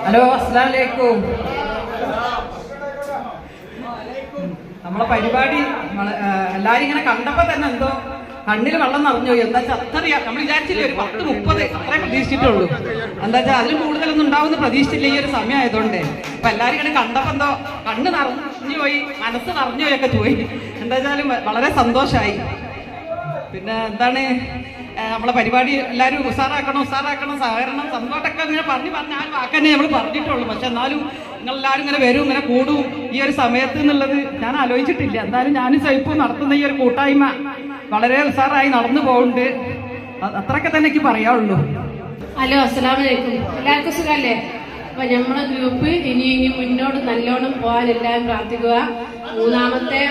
Hello, അസ്സലാമു അലൈക്കും. നമ്മളെ പരിപാടി എല്ലാരും ഇങ്ങനെ കണ്ടപ്പോ തന്നെ എന്തോ കണ്ണിൽ വെള്ളം നിറഞ്ഞു. എന്താ വെച്ചാൽ അത്രയാ നമ്മൾ വിചാരിച്ചില്ലേ, ഒരു 10-30 അത്രേ പ്രതീക്ഷിച്ചിട്ടുള്ളൂ. എന്താ വെച്ചാൽ അതിലും കൂടുതലൊന്നും ഉണ്ടാവുമെന്ന് പ്രതീക്ഷിച്ചില്ല ഈ ഒരു സമയം ആയതുകൊണ്ട്. അപ്പൊ എല്ലാരും ഇങ്ങനെ കണ്ടപ്പോ എന്തോ കണ്ണ് നിറഞ്ഞു പോയി, മനസ്സ് നിറഞ്ഞു പോയൊക്കെ പോയി. എന്താ വെച്ചാലും വളരെ സന്തോഷമായി. പിന്നെ എന്താണ് നമ്മളെ പരിപാടി എല്ലാവരും ഉഷാറാക്കണം സഹകരണം സന്തോഷമൊക്കെ ഇങ്ങനെ പറഞ്ഞ് ആ വാക്കന്നെ നമ്മൾ പറഞ്ഞിട്ടുള്ളൂ. പക്ഷെ എന്നാലും നിങ്ങളെല്ലാവരും ഇങ്ങനെ വരും, ഇങ്ങനെ കൂടും ഈ ഒരു സമയത്ത് എന്നുള്ളത് ഞാൻ ആലോചിച്ചിട്ടില്ല. എന്തായാലും ഞാനും സൈഫും നടത്തുന്ന ഈ ഒരു കൂട്ടായ്മ വളരെ ഉഷാറായി നടന്നു പോകുന്നുണ്ട്. അത്രയൊക്കെ തന്നെ എനിക്ക് പറയാനുള്ളൂ. ഹലോ, അസ്സലാമു അലൈക്കും. എല്ലാവർക്കും സുഖമല്ലേ? അപ്പൊ നമ്മളെ ഗ്രൂപ്പ് ഇനി മുന്നോട്ട് നല്ലോണം പോകാൻ എല്ലാവരും പ്രാർത്ഥിക്കുക. മൂന്നാമത്തെ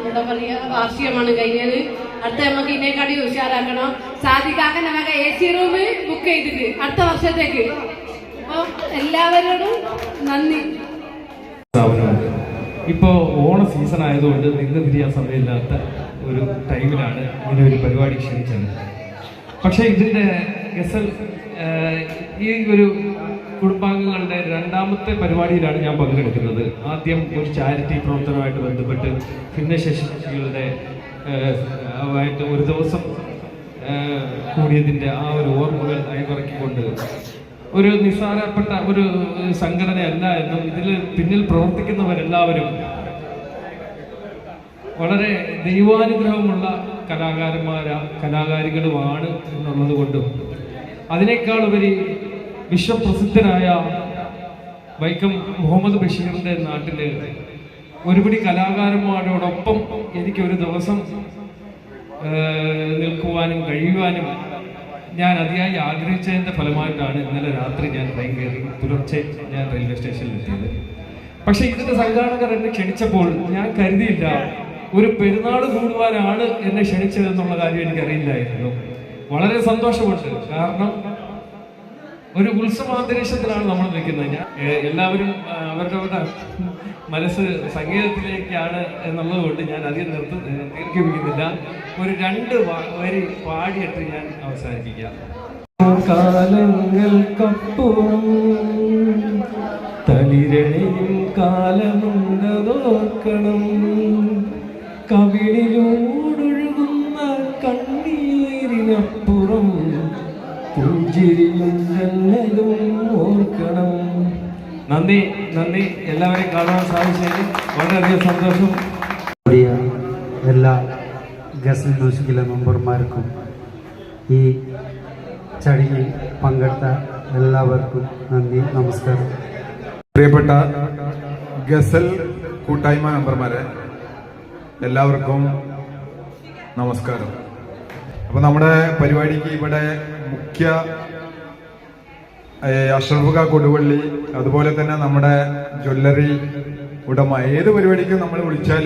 എന്താ പറയുക വാർഷികമാണ് കഴിഞ്ഞത്. അടുത്ത നമുക്ക് ഇതിനെക്കാട്ടി ഉഷാറാക്കണം. സാധിക്കാക്കാൻ നമുക്ക് AC റൂം ബുക്ക് ചെയ്തിട്ട് അടുത്ത വർഷത്തേക്ക്. അപ്പൊ എല്ലാവരോടും നന്ദി. ഇപ്പോൾ ഓണ സീസൺ ആയതുകൊണ്ട് നിന്ന് തിരിയാൻ സമയമില്ലാത്ത ഒരു ടൈമിലാണ് ഇങ്ങനെ ഒരു പരിപാടി ക്ഷണിച്ചത്. പക്ഷേ ഇതിൻ്റെ ഗസൽ ഈ ഒരു കുടുംബാംഗങ്ങളുടെ രണ്ടാമത്തെ പരിപാടിയിലാണ് ഞാൻ പങ്കെടുക്കുന്നത്. ആദ്യം ഒരു ചാരിറ്റി പ്രവർത്തനവുമായിട്ട് ബന്ധപ്പെട്ട് ഭിന്നശേഷികളുടെ ആയിട്ട് ഒരു ദിവസം കൂടിയതിൻ്റെ ആ ഒരു ഓർമ്മകൾ അയവിറക്കിക്കൊണ്ട് ഒരു നിസ്സാരപ്പെട്ട ഒരു സംഘടനയല്ല എന്നും ഇതിൽ പിന്നിൽ പ്രവർത്തിക്കുന്നവരെല്ലാവരും വളരെ ദൈവാനുഗ്രഹമുള്ള കലാകാരികളുമാണ് എന്നുള്ളത് കൊണ്ടും അതിനേക്കാൾ ഉപരി വിശ്വപ്രസിദ്ധനായ വൈക്കം മുഹമ്മദ് ബഷീറിൻ്റെ നാട്ടിൽ ഒരുപിടി കലാകാരന്മാരോടൊപ്പം എനിക്കൊരു ദിവസം നിൽക്കുവാനും കഴിയുവാനും ഞാൻ അതിയായി ആഗ്രഹിച്ചതിൻ്റെ ഫലമായിട്ടാണ് ഇന്നലെ രാത്രി ഞാൻ ട്രെയിൻ കയറി പുലർച്ചെ ഞാൻ റെയിൽവേ സ്റ്റേഷനിൽ എത്തിയത്. പക്ഷേ ഇതിൻ്റെ സംഘാടകർ എന്നെ ക്ഷണിച്ചപ്പോൾ ഞാൻ കരുതിയില്ല ഒരു പെരുന്നാൾ കൂടുവാനാണ് എന്നെ ക്ഷണിച്ചതെന്നുള്ള കാര്യം എനിക്കറിയില്ലായിരുന്നു. വളരെ സന്തോഷമുണ്ട്. കാരണം ഒരു ഉത്സവാന്തരീക്ഷത്തിലാണ് നമ്മൾ നിൽക്കുന്നത്. എല്ലാവരും അവരുടെ മനസ്സ് സംഗീതത്തിലേക്കാണ് എന്നുള്ളത് കൊണ്ട് ഞാൻ അധികം ദീർഘിപ്പിക്കുന്നില്ല. ഒരു 2 വരി പാടിയിട്ട് ഞാൻ അവസാനിപ്പിക്കാം. കാലങ്ങൾക്കപ്പുറം തളിരണിയും കാലമുണ്ടതോർക്കണം, കവിളിലൂടൊഴുകുന്ന കണ്ണീരിനപ്പുറം പുഞ്ചിരിയും ജനലും ഓർക്കണം. നന്ദി. എല്ലാവരെയും കാണാൻ സാധിച്ചതിൽ വളരെയധികം സന്തോഷം. എല്ലാ ഗസൽ മ്യൂസിക്കിലെ മെമ്പർമാർക്കും ഈ ചടങ്ങിൽ പങ്കെടുത്ത എല്ലാവർക്കും നന്ദി, നമസ്കാരം. പ്രിയപ്പെട്ട ഗസൽ കൂട്ടായ്മ മെമ്പർമാരെ എല്ലാവർക്കും നമസ്കാരം. അപ്പോൾ നമ്മുടെ പരിപാടിക്ക് ഇവിടെ മുഖ്യ അഷ്റഫ് കൊടുവള്ളി, അതുപോലെ തന്നെ നമ്മുടെ ജ്വല്ലറി ഉടമ, ഏത് പരിപാടിക്കും നമ്മൾ വിളിച്ചാൽ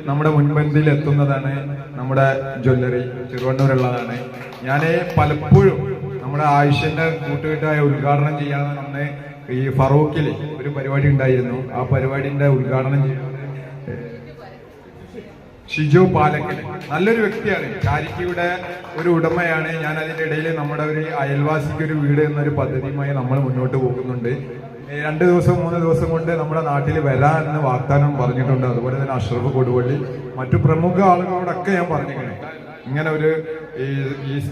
നമ്മുടെ മുൻപന്തിയിൽ എത്തുന്നതാണ് നമ്മുടെ ജ്വല്ലറി, തിരുവണ്ണൂരുള്ളതാണ്. ഞാൻ പലപ്പോഴും നമ്മുടെ ആയുഷ്യന്റെ കൂട്ടുകെട്ടായ ഉദ്ഘാടനം ചെയ്യാൻ അന്ന് ഈ ഫറൂഖിൽ ഒരു പരിപാടി ഉണ്ടായിരുന്നു. ആ പരിപാടിന്റെ ഉദ്ഘാടനം ചെയ്യാൻ ഷിജു പാലക്കൽ നല്ലൊരു വ്യക്തിയാണ്, ചാരിറ്റിയുടെ ഒരു ഉടമയാണ്. ഞാൻ അതിൻ്റെ ഇടയിൽ നമ്മുടെ ഒരു അയൽവാസിക്ക് ഒരു വീട് എന്നൊരു പദ്ധതിയുമായി നമ്മൾ മുന്നോട്ട് പോകുന്നുണ്ട്. 2 ദിവസം 3 ദിവസം കൊണ്ട് നമ്മുടെ നാട്ടിൽ വരാമെന്ന് വാഗ്ദാനം പറഞ്ഞിട്ടുണ്ട്. അതുപോലെ തന്നെ അഷ്റഫ് കൊടുവള്ളി, മറ്റു പ്രമുഖ ആളുകളോടൊക്കെ ഞാൻ പറഞ്ഞിരിക്കണേ, ഇങ്ങനെ ഒരു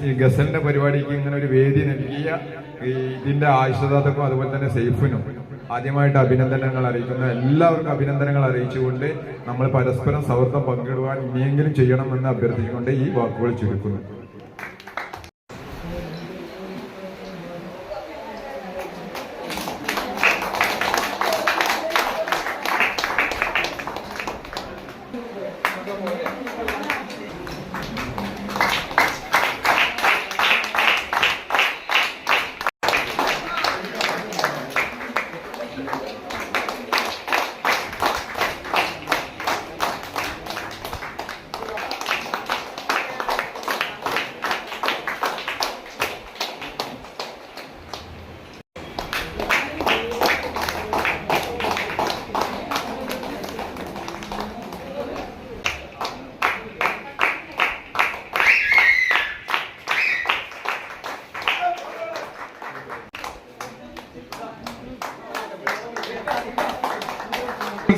ഈ ഗസലിന്റെ പരിപാടിക്ക് ഇങ്ങനെ ഒരു വേദി നൽകിയ ഇതിന്റെ ആയുഷദാതക്കും അതുപോലെ തന്നെ സൈഫിനും ആദ്യമായിട്ട് അഭിനന്ദനങ്ങൾ അറിയിക്കുന്നു. എല്ലാവർക്കും അഭിനന്ദനങ്ങൾ അറിയിച്ചുകൊണ്ട് നമ്മൾ പരസ്പരം സൗഹൃദം പങ്കിടുവാൻ ഇനിയെങ്കിലും ചെയ്യണമെന്ന് അഭ്യർത്ഥിച്ചുകൊണ്ട് ഈ വാക്കുകൾ ചുരുക്കുന്നു.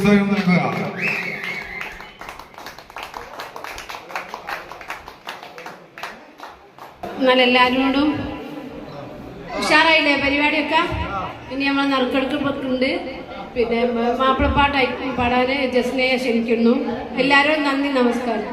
പ്രോത്സാഹനം നൽകുക. എന്നാൽ എല്ലാവരോടും ഉഷാറായില്ലേ പരിപാടിയൊക്കെ? ഇനി നമ്മൾ നറുക്കെടുക്കുന്നുണ്ട്. പിന്നെ മാപ്പിളപ്പാട്ട് പാടാൻ ജസ്നയെ ക്ഷണിക്കുന്നു. എല്ലാവരും നന്ദി, നമസ്കാരം.